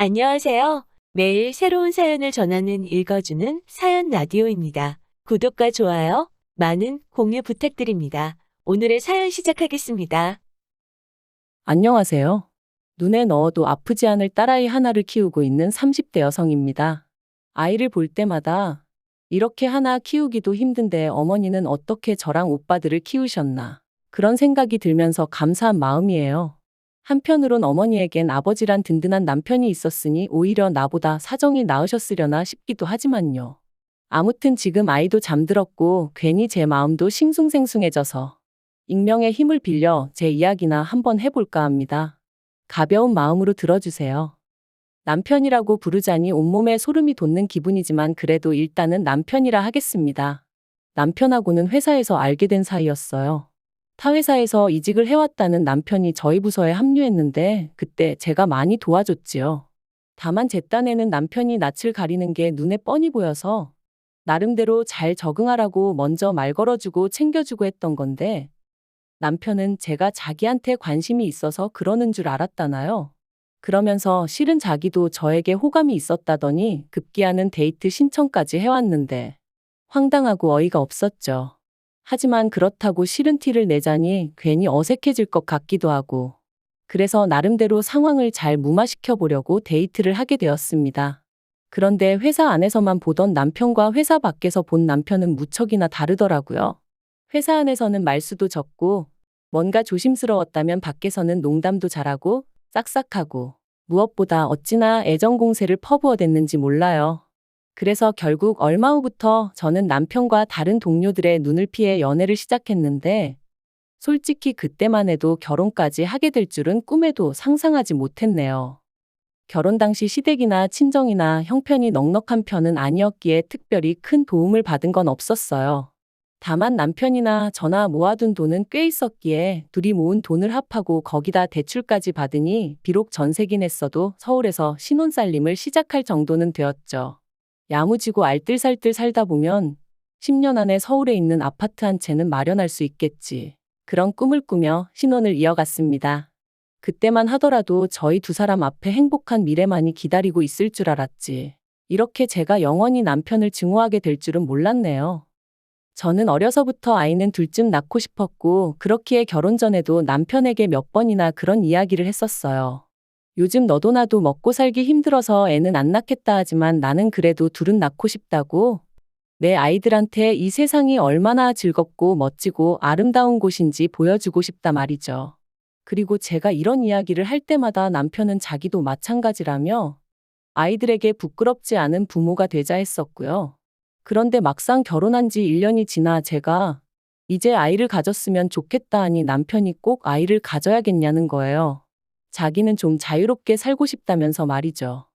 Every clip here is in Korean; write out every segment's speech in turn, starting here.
안녕하세요. 매일 새로운 사연을 전하는 읽어주는 사연 라디오입니다. 구독과 좋아요, 많은 공유 부탁드립니다. 오늘의 사연 시작하겠습니다. 안녕하세요. 눈에 넣어도 아프지 않을 딸아이 하나를 키우고 있는 30대 여성입니다. 아이를 볼 때마다 이렇게 하나 키우기도 힘든데 어머니는 어떻게 저랑 오빠들을 키우셨나. 그런 생각이 들면서 감사한 마음이에요. 한편으론 어머니에겐 아버지란 든든한 남편이 있었으니 오히려 나보다 사정이 나으셨으려나 싶기도 하지만요. 아무튼 지금 아이도 잠들었고 괜히 제 마음도 싱숭생숭해져서 익명의 힘을 빌려 제 이야기나 한번 해볼까 합니다. 가벼운 마음으로 들어주세요. 남편이라고 부르자니 온몸에 소름이 돋는 기분이지만 그래도 일단은 남편이라 하겠습니다. 남편하고는 회사에서 알게 된 사이였어요. 타 회사에서 이직을 해왔다는 남편이 저희 부서에 합류했는데 그때 제가 많이 도와줬지요. 다만 제 딴에는 남편이 낯을 가리는 게 눈에 뻔히 보여서 나름대로 잘 적응하라고 먼저 말 걸어주고 챙겨주고 했던 건데 남편은 제가 자기한테 관심이 있어서 그러는 줄 알았다나요? 그러면서 실은 자기도 저에게 호감이 있었다더니 급기야는 데이트 신청까지 해왔는데 황당하고 어이가 없었죠. 하지만 그렇다고 싫은 티를 내자니 괜히 어색해질 것 같기도 하고 그래서 나름대로 상황을 잘 무마시켜 보려고 데이트를 하게 되었습니다. 그런데 회사 안에서만 보던 남편과 회사 밖에서 본 남편은 무척이나 다르더라고요. 회사 안에서는 말수도 적고 뭔가 조심스러웠다면 밖에서는 농담도 잘하고 싹싹하고 무엇보다 어찌나 애정 공세를 퍼부어댔는지 몰라요. 그래서 결국 얼마 후부터 저는 남편과 다른 동료들의 눈을 피해 연애를 시작했는데 솔직히 그때만 해도 결혼까지 하게 될 줄은 꿈에도 상상하지 못했네요. 결혼 당시 시댁이나 친정이나 형편이 넉넉한 편은 아니었기에 특별히 큰 도움을 받은 건 없었어요. 다만 남편이나 저나 모아둔 돈은 꽤 있었기에 둘이 모은 돈을 합하고 거기다 대출까지 받으니 비록 전세긴 했어도 서울에서 신혼살림을 시작할 정도는 되었죠. 야무지고 알뜰살뜰 살다 보면 10년 안에 서울에 있는 아파트 한 채는 마련할 수 있겠지. 그런 꿈을 꾸며 신혼을 이어갔습니다. 그때만 하더라도 저희 두 사람 앞에 행복한 미래만이 기다리고 있을 줄 알았지. 이렇게 제가 영원히 남편을 증오하게 될 줄은 몰랐네요. 저는 어려서부터 아이는 둘쯤 낳고 싶었고 그렇기에 결혼 전에도 남편에게 몇 번이나 그런 이야기를 했었어요. 요즘 너도 나도 먹고 살기 힘들어서 애는 안 낳겠다 하지만 나는 그래도 둘은 낳고 싶다고. 내 아이들한테 이 세상이 얼마나 즐겁고 멋지고 아름다운 곳인지 보여주고 싶다 말이죠. 그리고 제가 이런 이야기를 할 때마다 남편은 자기도 마찬가지라며 아이들에게 부끄럽지 않은 부모가 되자 했었고요. 그런데 막상 결혼한 지 1년이 지나 제가 이제 아이를 가졌으면 좋겠다 하니 남편이 꼭 아이를 가져야겠냐는 거예요. 자기는 좀 자유롭게 살고 싶다면서 말이죠.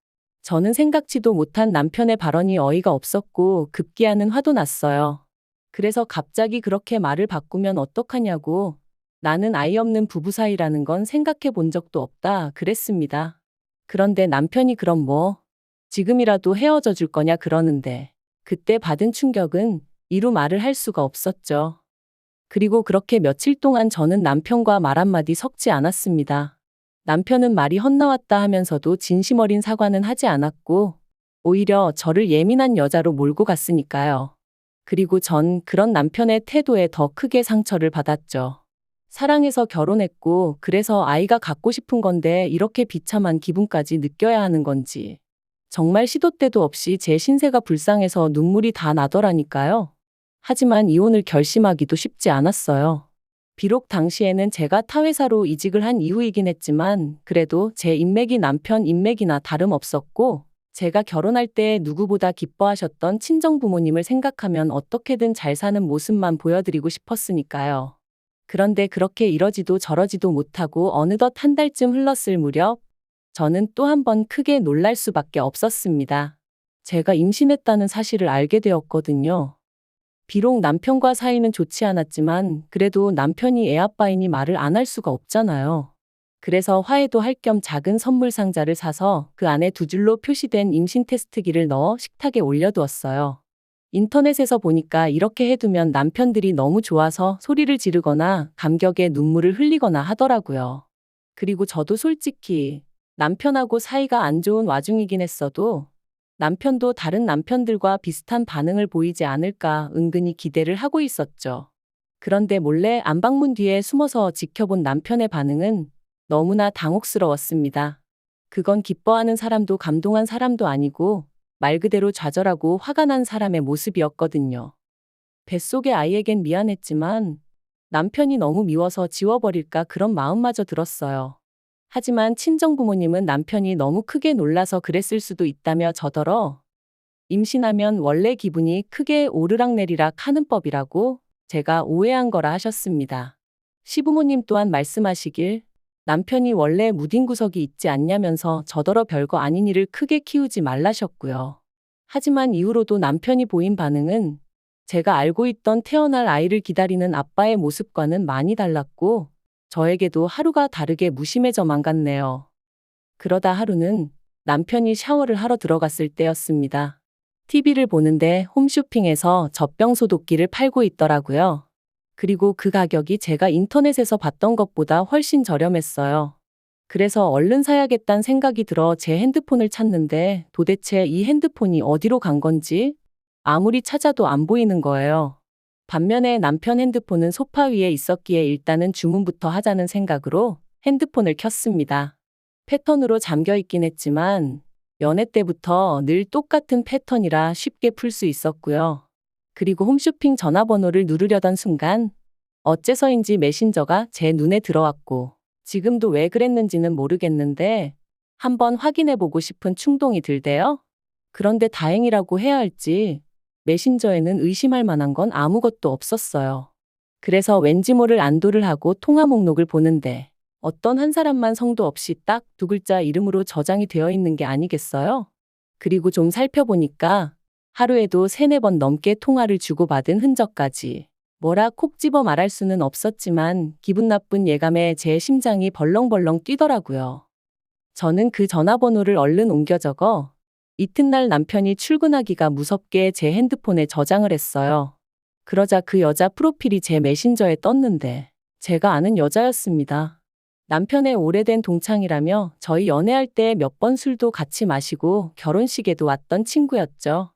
저는 생각지도 못한 남편의 발언이 어이가 없었고 급기야는 화도 났어요. 그래서 갑자기 그렇게 말을 바꾸면 어떡하냐고 나는 아이 없는 부부 사이라는 건 생각해 본 적도 없다 그랬습니다. 그런데 남편이 그럼 뭐 지금이라도 헤어져 줄 거냐 그러는데 그때 받은 충격은 이루 말을 할 수가 없었죠. 그리고 그렇게 며칠 동안 저는 남편과 말 한마디 섞지 않았습니다. 남편은 말이 헛나왔다 하면서도 진심 어린 사과는 하지 않았고 오히려 저를 예민한 여자로 몰고 갔으니까요. 그리고 전 그런 남편의 태도에 더 크게 상처를 받았죠. 사랑해서 결혼했고 그래서 아이가 갖고 싶은 건데 이렇게 비참한 기분까지 느껴야 하는 건지. 정말 시도 때도 없이 제 신세가 불쌍해서 눈물이 다 나더라니까요. 하지만 이혼을 결심하기도 쉽지 않았어요. 비록 당시에는 제가 타 회사로 이직을 한 이후이긴 했지만 그래도 제 인맥이 남편 인맥이나 다름없었고 제가 결혼할 때 누구보다 기뻐하셨던 친정 부모님을 생각하면 어떻게든 잘 사는 모습만 보여드리고 싶었으니까요. 그런데 그렇게 이러지도 저러지도 못하고 어느덧 한 달쯤 흘렀을 무렵 저는 또 한 번 크게 놀랄 수밖에 없었습니다. 제가 임신했다는 사실을 알게 되었거든요. 비록 남편과 사이는 좋지 않았지만 그래도 남편이 애아빠이니 말을 안 할 수가 없잖아요. 그래서 화해도 할 겸 작은 선물 상자를 사서 그 안에 두 줄로 표시된 임신 테스트기를 넣어 식탁에 올려두었어요. 인터넷에서 보니까 이렇게 해두면 남편들이 너무 좋아서 소리를 지르거나 감격에 눈물을 흘리거나 하더라고요. 그리고 저도 솔직히 남편하고 사이가 안 좋은 와중이긴 했어도 남편도 다른 남편들과 비슷한 반응을 보이지 않을까 은근히 기대를 하고 있었죠. 그런데 몰래 안방문 뒤에 숨어서 지켜본 남편의 반응은 너무나 당혹스러웠습니다. 그건 기뻐하는 사람도 감동한 사람도 아니고 말 그대로 좌절하고 화가 난 사람의 모습이었거든요. 뱃속의 아이에겐 미안했지만 남편이 너무 미워서 지워버릴까 그런 마음마저 들었어요. 하지만 친정부모님은 남편이 너무 크게 놀라서 그랬을 수도 있다며 저더러 임신하면 원래 기분이 크게 오르락내리락 하는 법이라고 제가 오해한 거라 하셨습니다. 시부모님 또한 말씀하시길 남편이 원래 무딘 구석이 있지 않냐면서 저더러 별거 아닌 일을 크게 키우지 말라셨고요. 하지만 이후로도 남편이 보인 반응은 제가 알고 있던 태어날 아이를 기다리는 아빠의 모습과는 많이 달랐고 저에게도 하루가 다르게 무심해져만 갔네요. 그러다 하루는 남편이 샤워를 하러 들어갔을 때였습니다. TV를 보는데 홈쇼핑에서 젖병 소독기를 팔고 있더라고요. 그리고 그 가격이 제가 인터넷에서 봤던 것보다 훨씬 저렴했어요. 그래서 얼른 사야겠다는 생각이 들어 제 핸드폰을 찾는데 도대체 이 핸드폰이 어디로 간 건지 아무리 찾아도 안 보이는 거예요. 반면에 남편 핸드폰은 소파 위에 있었기에 일단은 주문부터 하자는 생각으로 핸드폰을 켰습니다. 패턴으로 잠겨 있긴 했지만 연애 때부터 늘 똑같은 패턴이라 쉽게 풀 수 있었고요. 그리고 홈쇼핑 전화번호를 누르려던 순간 어째서인지 메신저가 제 눈에 들어왔고 지금도 왜 그랬는지는 모르겠는데 한번 확인해보고 싶은 충동이 들대요. 그런데 다행이라고 해야 할지 메신저에는 의심할 만한 건 아무것도 없었어요. 그래서 왠지 모를 안도를 하고 통화 목록을 보는데 어떤 한 사람만 성도 없이 딱 두 글자 이름으로 저장이 되어 있는 게 아니겠어요? 그리고 좀 살펴보니까 하루에도 3-4번 넘게 통화를 주고받은 흔적까지. 뭐라 콕 집어 말할 수는 없었지만 기분 나쁜 예감에 제 심장이 벌렁벌렁 뛰더라고요. 저는 그 전화번호를 얼른 옮겨 적어 이튿날 남편이 출근하기가 무섭게 제 핸드폰에 저장을 했어요. 그러자 그 여자 프로필이 제 메신저에 떴는데 제가 아는 여자였습니다. 남편의 오래된 동창이라며 저희 연애할 때 몇 번 술도 같이 마시고 결혼식에도 왔던 친구였죠.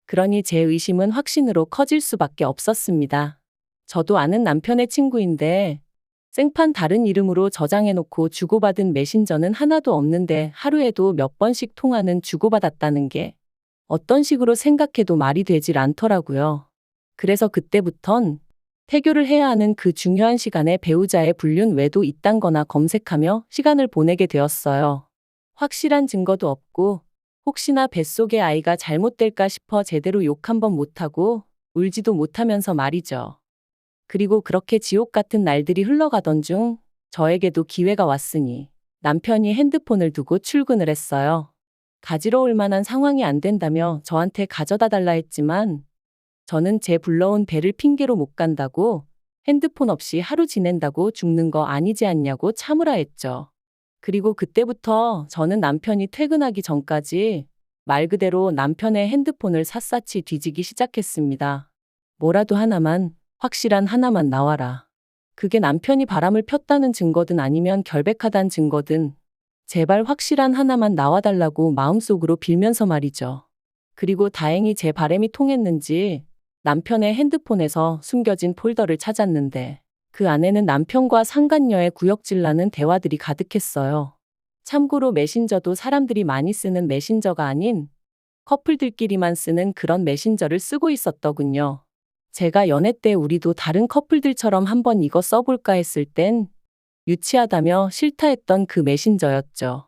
그러니 제 의심은 확신으로 커질 수밖에 없었습니다. 저도 아는 남편의 친구인데 생판 다른 이름으로 저장해놓고 주고받은 메신저는 하나도 없는데 하루에도 몇 번씩 통화는 주고받았다는 게 어떤 식으로 생각해도 말이 되질 않더라고요. 그래서 그때부턴 태교를 해야 하는 그 중요한 시간에 배우자의 불륜 외도 있단 거나 검색하며 시간을 보내게 되었어요. 확실한 증거도 없고 혹시나 뱃속의 아이가 잘못될까 싶어 제대로 욕 한 번 못하고 울지도 못하면서 말이죠. 그리고 그렇게 지옥 같은 날들이 흘러가던 중 저에게도 기회가 왔으니 남편이 핸드폰을 두고 출근을 했어요. 가지러 올 만한 상황이 안 된다며 저한테 가져다 달라 했지만 저는 제 불러온 배를 핑계로 못 간다고 핸드폰 없이 하루 지낸다고 죽는 거 아니지 않냐고 참으라 했죠. 그리고 그때부터 저는 남편이 퇴근하기 전까지 말 그대로 남편의 핸드폰을 샅샅이 뒤지기 시작했습니다. 뭐라도 하나만, 확실한 하나만 나와라. 그게 남편이 바람을 폈다는 증거든 아니면 결백하단 증거든 제발 확실한 하나만 나와달라고 마음속으로 빌면서 말이죠. 그리고 다행히 제 바람이 통했는지 남편의 핸드폰에서 숨겨진 폴더를 찾았는데 그 안에는 남편과 상간녀의 구역질나는 대화들이 가득했어요. 참고로 메신저도 사람들이 많이 쓰는 메신저가 아닌 커플들끼리만 쓰는 그런 메신저를 쓰고 있었더군요. 제가 연애 때 우리도 다른 커플들처럼 한번 이거 써볼까 했을 땐 유치하다며 싫다 했던 그 메신저였죠.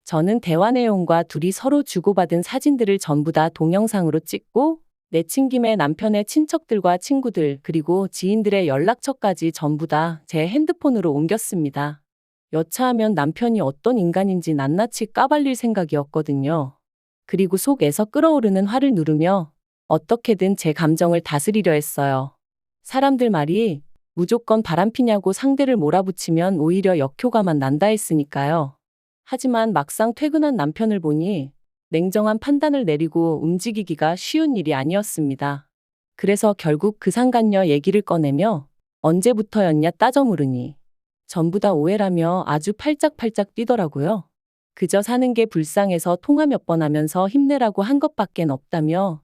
저는 대화 내용과 둘이 서로 주고받은 사진들을 전부 다 동영상으로 찍고 내친 김에 남편의 친척들과 친구들 그리고 지인들의 연락처까지 전부 다 제 핸드폰으로 옮겼습니다. 여차하면 남편이 어떤 인간인지 낱낱이 까발릴 생각이었거든요. 그리고 속에서 끓어오르는 화를 누르며 어떻게든 제 감정을 다스리려 했어요. 사람들 말이 무조건 바람피냐고 상대를 몰아붙이면 오히려 역효과만 난다 했으니까요. 하지만 막상 퇴근한 남편을 보니 냉정한 판단을 내리고 움직이기가 쉬운 일이 아니었습니다. 그래서 결국 그 상간녀 얘기를 꺼내며 언제부터였냐 따져 물으니 전부 다 오해라며 아주 팔짝팔짝 뛰더라고요. 그저 사는 게 불쌍해서 통화 몇 번 하면서 힘내라고 한 것밖엔 없다며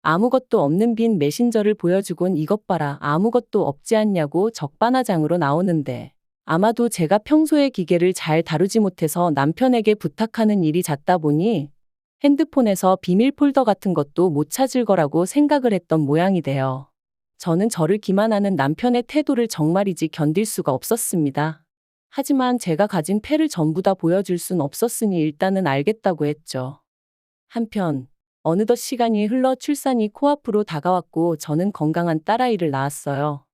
아무것도 없는 빈 메신저를 보여주곤 이것 봐라 아무것도 없지 않냐고 적반하장으로 나오는데 아마도 제가 평소에 기계를 잘 다루지 못해서 남편에게 부탁하는 일이 잦다 보니 핸드폰에서 비밀 폴더 같은 것도 못 찾을 거라고 생각을 했던 모양이돼요. 저는 저를 기만하는 남편의 태도를 정말이지 견딜 수가 없었습니다. 하지만 제가 가진 패를 전부 다 보여줄 순 없었으니 일단은 알겠다고 했죠. 한편 어느덧 시간이 흘러 출산이 코앞으로 다가왔고 저는 건강한 딸아이를 낳았어요.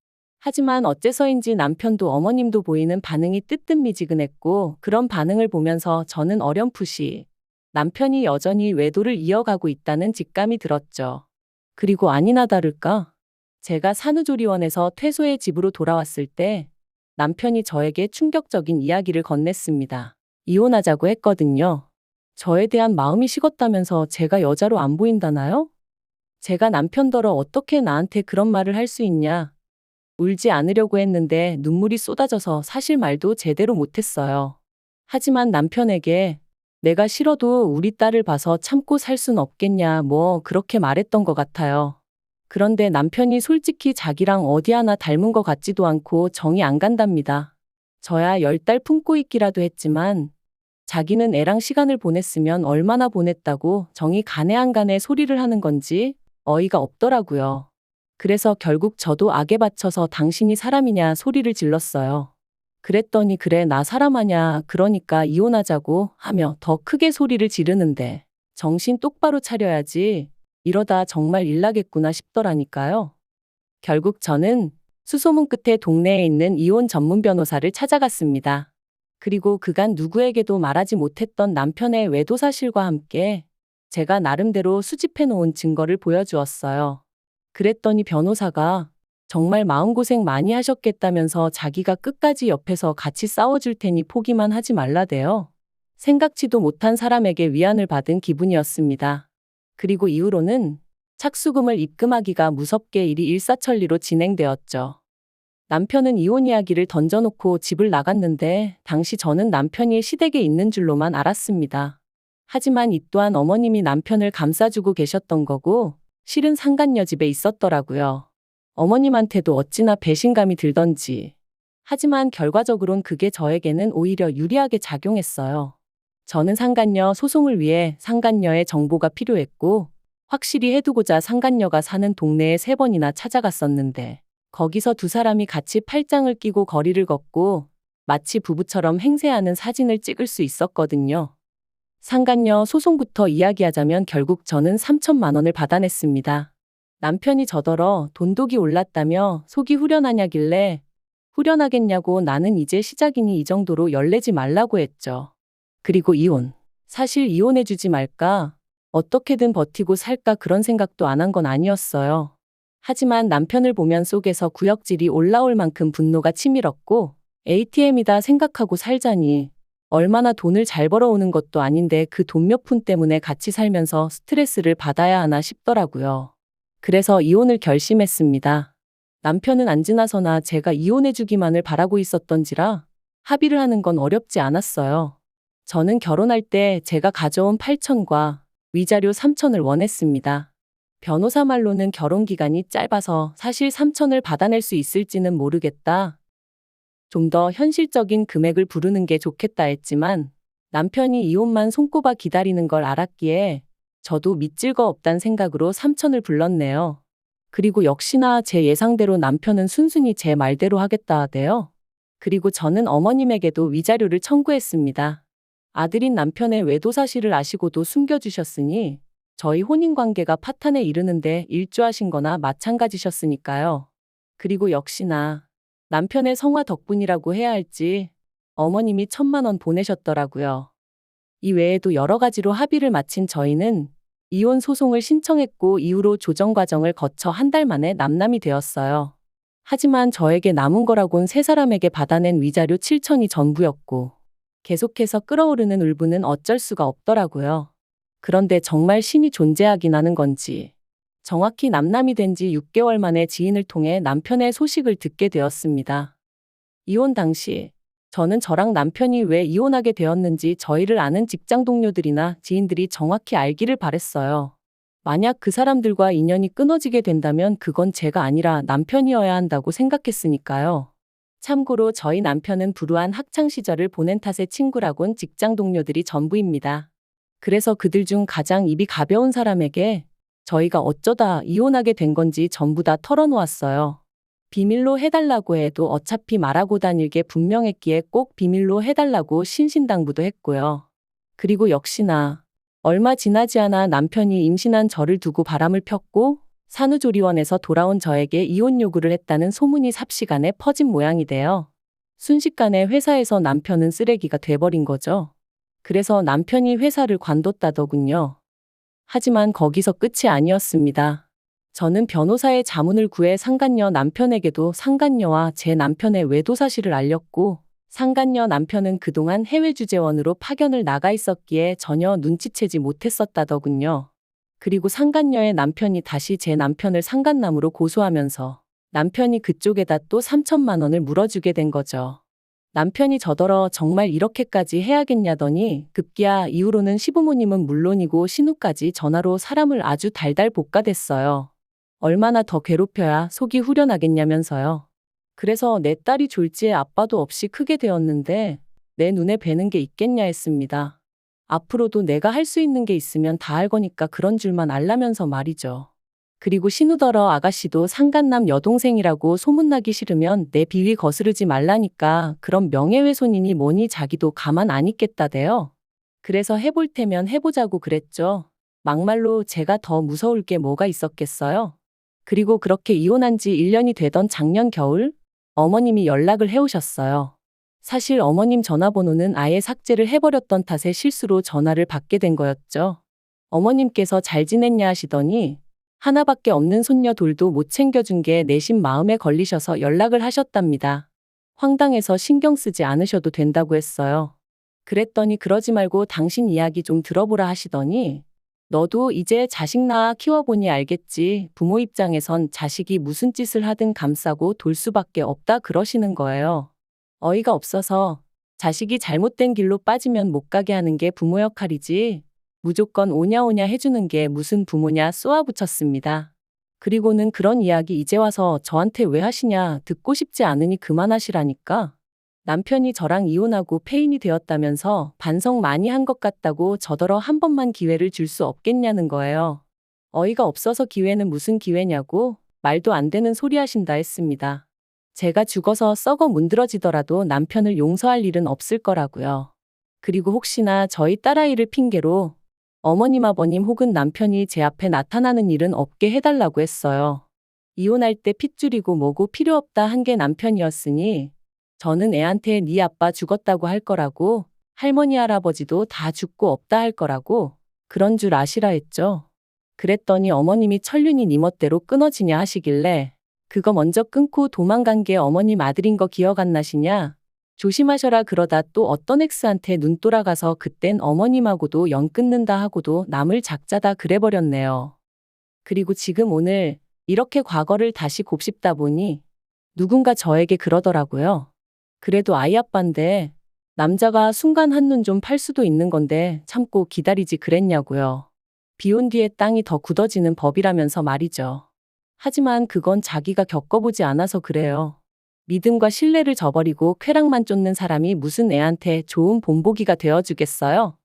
하지만 어째서인지 남편도 어머님도 보이는 반응이 뜨뜻미지근했고 그런 반응을 보면서 저는 어렴풋이 남편이 여전히 외도를 이어가고 있다는 직감이 들었죠. 그리고 아니나 다를까 제가 산후조리원에서 퇴소해 집으로 돌아왔을 때 남편이 저에게 충격적인 이야기를 건넸습니다. 이혼하자고 했거든요. 저에 대한 마음이 식었다면서 제가 여자로 안 보인다나요? 제가 남편더러 어떻게 나한테 그런 말을 할 수 있냐. 울지 않으려고 했는데 눈물이 쏟아져서 사실 말도 제대로 못했어요. 하지만 남편에게 내가 싫어도 우리 딸을 봐서 참고 살 순 없겠냐 뭐 그렇게 말했던 것 같아요. 그런데 남편이 솔직히 자기랑 어디 하나 닮은 것 같지도 않고 정이 안 간답니다. 저야 10달 품고 있기라도 했지만 자기는 애랑 시간을 보냈으면 얼마나 보냈다고 정이 가네 안 가네 소리를 하는 건지 어이가 없더라고요. 그래서 결국 저도 악에 받쳐서 당신이 사람이냐 소리를 질렀어요. 그랬더니 그래 나 사람하냐 그러니까 이혼하자고 하며 더 크게 소리를 지르는데 정신 똑바로 차려야지 이러다 정말 일 나겠구나 싶더라니까요. 결국 저는 수소문 끝에 동네에 있는 이혼 전문 변호사를 찾아갔습니다. 그리고 그간 누구에게도 말하지 못했던 남편의 외도 사실과 함께 제가 나름대로 수집해 놓은 증거를 보여주었어요. 그랬더니 변호사가 정말 마음고생 많이 하셨겠다면서 자기가 끝까지 옆에서 같이 싸워줄 테니 포기만 하지 말라대요. 생각지도 못한 사람에게 위안을 받은 기분이었습니다. 그리고 이후로는 착수금을 입금하기가 무섭게 일이 일사천리로 진행되었죠. 남편은 이혼 이야기를 던져놓고 집을 나갔는데 당시 저는 남편이 시댁에 있는 줄로만 알았습니다. 하지만 이 또한 어머님이 남편을 감싸주고 계셨던 거고 실은 상간녀 집에 있었더라고요. 어머님한테도 어찌나 배신감이 들던지. 하지만 결과적으론 그게 저에게는 오히려 유리하게 작용했어요. 저는 상간녀 소송을 위해 상간녀의 정보가 필요했고 확실히 해두고자 상간녀가 사는 동네에 3번이나 찾아갔었는데 거기서 두 사람이 같이 팔짱을 끼고 거리를 걷고 마치 부부처럼 행세하는 사진을 찍을 수 있었거든요. 상간녀 소송부터 이야기하자면 결국 저는 3천만 원을 받아냈습니다. 남편이 저더러 돈독이 올랐다며 속이 후련하냐길래 후련하겠냐고 나는 이제 시작이니 이 정도로 열내지 말라고 했죠. 그리고 이혼. 사실 이혼해주지 말까? 어떻게든 버티고 살까 그런 생각도 안 한 건 아니었어요. 하지만 남편을 보면 속에서 구역질이 올라올 만큼 분노가 치밀었고 ATM이다 생각하고 살자니 얼마나 돈을 잘 벌어오는 것도 아닌데 그 돈 몇 푼 때문에 같이 살면서 스트레스를 받아야 하나 싶더라고요. 그래서 이혼을 결심했습니다. 남편은 안 지나서나 제가 이혼해주기만을 바라고 있었던지라 합의를 하는 건 어렵지 않았어요. 저는 결혼할 때 제가 가져온 8천과 위자료 3천을 원했습니다. 변호사 말로는 결혼 기간이 짧아서 사실 3천을 받아낼 수 있을지는 모르겠다. 좀 더 현실적인 금액을 부르는 게 좋겠다 했지만 남편이 이혼만 손꼽아 기다리는 걸 알았기에 저도 믿질 거 없단 생각으로 3천을 불렀네요. 그리고 역시나 제 예상대로 남편은 순순히 제 말대로 하겠다 하대요. 그리고 저는 어머님에게도 위자료를 청구했습니다. 아들인 남편의 외도 사실을 아시고도 숨겨주셨으니 저희 혼인관계가 파탄에 이르는데 일조하신 거나 마찬가지셨으니까요. 그리고 역시나 남편의 성화 덕분이라고 해야 할지 어머님이 1,000만 원 보내셨더라고요. 이 외에도 여러 가지로 합의를 마친 저희는 이혼 소송을 신청했고 이후로 조정 과정을 거쳐 한 달 만에 남남이 되었어요. 하지만 저에게 남은 거라곤 세 사람에게 받아낸 위자료 7천이 전부였고 계속해서 끓어오르는 울분은 어쩔 수가 없더라고요. 그런데 정말 신이 존재하긴 하는 건지 정확히 남남이 된 지 6개월 만에 지인을 통해 남편의 소식을 듣게 되었습니다. 이혼 당시 저랑 남편이 왜 이혼하게 되었는지 저희를 아는 직장 동료들이나 지인들이 정확히 알기를 바랬어요. 만약 그 사람들과 인연이 끊어지게 된다면 그건 제가 아니라 남편이어야 한다고 생각했으니까요. 참고로 저희 남편은 불우한 학창 시절을 보낸 탓에 친구라곤 직장 동료들이 전부입니다. 그래서 그들 중 가장 입이 가벼운 사람에게 저희가 어쩌다 이혼하게 된 건지 전부 다 털어놓았어요. 비밀로 해달라고 해도 어차피 말하고 다닐 게 분명했기에 꼭 비밀로 해달라고 신신당부도 했고요. 그리고 역시나 얼마 지나지 않아 남편이 임신한 저를 두고 바람을 폈고 산후조리원에서 돌아온 저에게 이혼 요구를 했다는 소문이 삽시간에 퍼진 모양이 돼요. 순식간에 회사에서 남편은 쓰레기가 돼버린 거죠. 그래서 남편이 회사를 관뒀다더군요. 하지만 거기서 끝이 아니었습니다. 저는 변호사의 자문을 구해 상간녀 남편에게도 상간녀와 제 남편의 외도 사실을 알렸고, 상간녀 남편은 그동안 해외 주재원으로 파견을 나가 있었기에 전혀 눈치채지 못했었다더군요. 그리고 상간녀의 남편이 다시 제 남편을 상간남으로 고소하면서 남편이 그쪽에다 또 3천만 원을 물어주게 된 거죠. 남편이 저더러 정말 이렇게까지 해야겠냐더니 급기야 이후로는 시부모님은 물론이고 신우까지 전화로 사람을 아주 달달 볶아댔어요. 얼마나 더 괴롭혀야 속이 후련하겠냐면서요. 그래서 내 딸이 졸지에 아빠도 없이 크게 되었는데 내 눈에 뵈는 게 있겠냐 했습니다. 앞으로도 내가 할 수 있는 게 있으면 다 할 거니까 그런 줄만 알라면서 말이죠. 그리고 신우더러 아가씨도 상간남 여동생이라고 소문나기 싫으면 내 비위 거스르지 말라니까 그런 명예훼손이니 뭐니 자기도 가만 안 있겠다대요. 그래서 해볼 테면 해보자고 그랬죠. 막말로 제가 더 무서울 게 뭐가 있었겠어요. 그리고 그렇게 이혼한 지 1년이 되던 작년 겨울 어머님이 연락을 해오셨어요. 사실 어머님 전화번호는 아예 삭제를 해버렸던 탓에 실수로 전화를 받게 된 거였죠. 어머님께서 잘 지냈냐 하시더니 하나밖에 없는 손녀 돌도 못 챙겨준 게 내심 마음에 걸리셔서 연락을 하셨답니다. 황당해서 신경 쓰지 않으셔도 된다고 했어요. 그랬더니 그러지 말고 당신 이야기 좀 들어보라 하시더니 너도 이제 자식 낳아 키워보니 알겠지. 부모 입장에선 자식이 무슨 짓을 하든 감싸고 돌 수밖에 없다 그러시는 거예요. 어이가 없어서 자식이 잘못된 길로 빠지면 못 가게 하는 게 부모 역할이지. 무조건 오냐오냐 해주는 게 무슨 부모냐 쏘아붙였습니다. 그리고는 그런 이야기 이제 와서 저한테 왜 하시냐 듣고 싶지 않으니 그만하시라니까. 남편이 저랑 이혼하고 폐인이 되었다면서 반성 많이 한 것 같다고 저더러 한 번만 기회를 줄 수 없겠냐는 거예요. 어이가 없어서 기회는 무슨 기회냐고 말도 안 되는 소리 하신다 했습니다. 제가 죽어서 썩어 문드러지더라도 남편을 용서할 일은 없을 거라고요. 그리고 혹시나 저희 딸아이를 핑계로 어머님 아버님 혹은 남편이 제 앞에 나타나는 일은 없게 해달라고 했어요. 이혼할 때 핏줄이고 뭐고 필요 없다 한 게 남편이었으니 저는 애한테 네 아빠 죽었다고 할 거라고 할머니 할아버지도 다 죽고 없다 할 거라고 그런 줄 아시라 했죠. 그랬더니 어머님이 천륜이 네 멋대로 끊어지냐 하시길래 그거 먼저 끊고 도망간 게 어머님 아들인 거 기억 안 나시냐? 조심하셔라 그러다 또 어떤 엑스한테 눈 돌아가서 그땐 어머님하고도 연 끊는다 하고도 남을 작자다 그래버렸네요. 그리고 지금 오늘 이렇게 과거를 다시 곱씹다 보니 누군가 저에게 그러더라고요. 그래도 아이 아빠인데 남자가 순간 한눈 좀 팔 수도 있는 건데 참고 기다리지 그랬냐고요. 비온 뒤에 땅이 더 굳어지는 법이라면서 말이죠. 하지만 그건 자기가 겪어보지 않아서 그래요. 믿음과 신뢰를 저버리고 쾌락만 쫓는 사람이 무슨 애한테 좋은 본보기가 되어주겠어요?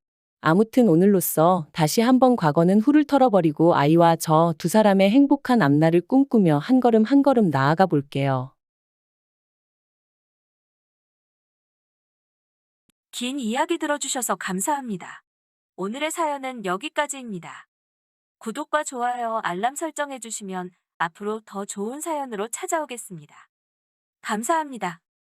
아무튼 오늘로써 다시 한번 과거는 훌을 털어버리고 아이와 저 두 사람의 행복한 앞날을 꿈꾸며 한 걸음 한 걸음 나아가 볼게요. 긴 이야기 들어주셔서 감사합니다. 오늘의 사연은 여기까지입니다. 구독과 좋아요, 알람 설정해주시면 앞으로 더 좋은 사연으로 찾아오겠습니다. 감사합니다.